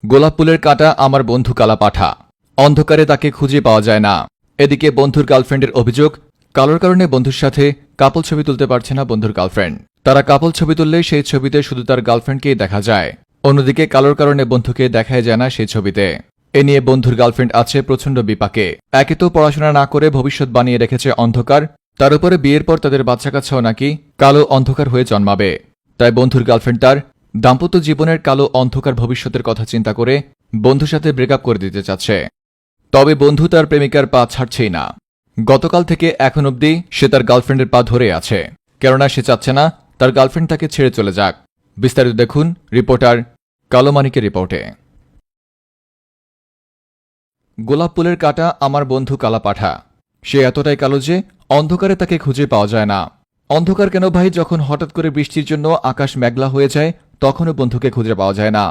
গোলাপ ফুলের কাঁটা আমার বন্ধু কালা পাঠা, অন্ধকারে তাকে খুঁজে পাওয়া যায় না। এদিকে বন্ধুর গার্লফ্রেন্ডের অভিযোগ, কালোর কারণে বন্ধুর সাথে কাপল ছবি তুলতে পারছে না বন্ধুর গার্লফ্রেন্ড। তারা কাপল ছবি তুললে সেই ছবিতে শুধু তার গার্লফ্রেন্ডকেই দেখা যায়, অন্যদিকে কালোর কারণে বন্ধুকে দেখাই যায় না সেই ছবিতে। এ নিয়ে বন্ধুর গার্লফ্রেন্ড আছে প্রচণ্ড বিপাকে। একে তো পড়াশোনা না করে ভবিষ্যৎ বানিয়ে রেখেছে অন্ধকার, তার উপরে বিয়ের পর তাদের বাচ্চা কাচ্চাও নাকি কালো অন্ধকার হয়ে জন্মাবে। তাই বন্ধুর গার্লফ্রেন্ড তার দাম্পত্য জীবনের কালো অন্ধকার ভবিষ্যতের কথা চিন্তা করে বন্ধুর সাথে ব্রেকআপ করে দিতে চাচ্ছে। তবে বন্ধু তার প্রেমিকার পা ছাড়ছেই না। গতকাল থেকে এখন অবধি সে তার গার্লফ্রেন্ডের পা ধরে আছে, কেননা সে চাচ্ছে না তার গার্লফ্রেন্ড তাকে ছেড়ে চলে যাক। বিস্তারিত দেখুন রিপোর্টার কালো মানিকের রিপোর্টে। গোলাপ ফুলের কাঁটা আমার বন্ধু কালা পাঠা, সে এতটাই কালো যে অন্ধকারে তাকে খুঁজে পাওয়া যায় না। অন্ধকার কেন ভাই? যখন হঠাৎ করে বৃষ্টির জন্য আকাশ মেঘলা হয়ে যায় তখনও বন্ধুকে খুঁজে পাওয়া যায় না।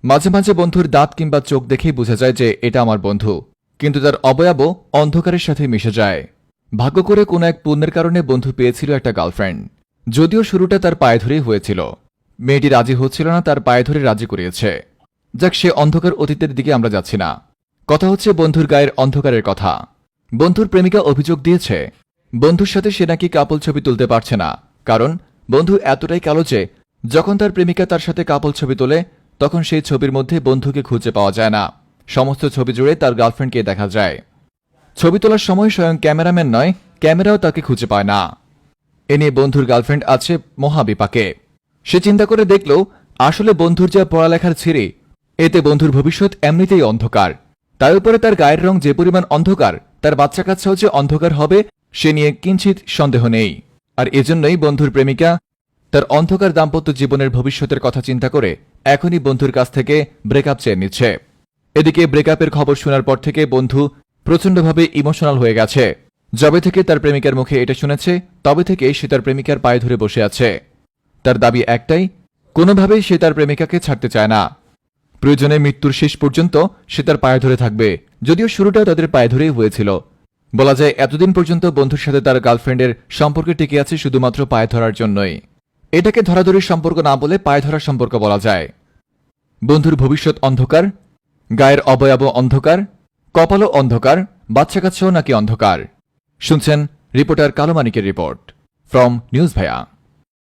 মাঝে মাঝে বন্ধুর দাঁত কিংবা চোখ দেখেই বোঝা যায় যে এটা আমার বন্ধু, কিন্তু তার অবয়বও অন্ধকারের সাথে মিশে যায়। ভাগ্য করে কোনো এক পুণ্যের কারণে বন্ধু পেয়েছিল একটা গার্লফ্রেন্ড, যদিও শুরুটা তার পায়ে ধরেই হয়েছিল। মেয়েটি রাজি হচ্ছিল না, তার পায়ে ধরে রাজি করিয়েছে। যাক, সে অন্ধকার অতীতের দিকে আমরা যাচ্ছি না, কথা হচ্ছে বন্ধুর গায়ের অন্ধকারের কথা। বন্ধুর প্রেমিকা অভিযোগ দিয়েছে বন্ধুর সাথে সে নাকি কাপল ছবি তুলতে পারছে না, কারণ বন্ধু এতটাই কালো যে যখন তার প্রেমিকা তার সাথে কাপল ছবি তোলে তখন সেই ছবির মধ্যে বন্ধুকে খুঁজে পাওয়া যায় না। সমস্ত ছবি জুড়ে তার গার্লফ্রেন্ডকে দেখা যায়। ছবি তোলার সময় স্বয়ং ক্যামেরাম্যান নয়, ক্যামেরাও তাকে খুঁজে পায় না। এ নিয়ে বন্ধুর গার্লফ্রেন্ড আছে মহাবিপাকে। সে চিন্তা করে দেখল আসলে বন্ধুর যা পড়ালেখার ছিঁড়ে, এতে বন্ধুর ভবিষ্যৎ এমনিতেই অন্ধকার। তার উপরে তার গায়ের রং যে পরিমাণ অন্ধকার, তার বাচ্চা কাচ্চাও যে অন্ধকার হবে সে নিয়ে কিঞ্চিত সন্দেহ নেই। আর এজন্যই বন্ধুর প্রেমিকা তার অন্ধকার দাম্পত্য জীবনের ভবিষ্যতের কথা চিন্তা করে এখনই বন্ধুর কাছ থেকে ব্রেকআপ চেয়ে নিচ্ছে। এদিকে ব্রেকআপের খবর শোনার পর থেকে বন্ধু প্রচণ্ডভাবে ইমোশনাল হয়ে গেছে। যবে থেকে তার প্রেমিকার মুখে এটা শুনেছে তবে থেকে সে তার প্রেমিকার পায়ে ধরে বসে আছে। তার দাবি একটাই, কোনোভাবেই সে তার প্রেমিকাকে ছাড়তে চায় না। প্রয়োজনে মৃত্যুর শেষ পর্যন্ত সে তার পায়ে ধরে থাকবে। যদিও শুরুটাও তাদের পায়ে ধরেই হয়েছিল। বলা যায় এতদিন পর্যন্ত বন্ধুর সাথে তার গার্লফ্রেন্ডের সম্পর্ক টিকে আছে শুধুমাত্র পায়ে ধরার জন্যই। এটাকে ধরাধরির সম্পর্ক না বলে পায়ে ধরার সম্পর্ক বলা যায়। বন্ধুর ভবিষ্যৎ অন্ধকার, গায়ের অবয়ব অন্ধকার, কপালও অন্ধকার, বাচ্চা কাচ্চাও নাকি অন্ধকার। শুনছেন রিপোর্টার কালো মানিকের রিপোর্ট ফ্রম নিউজ ভাইয়া।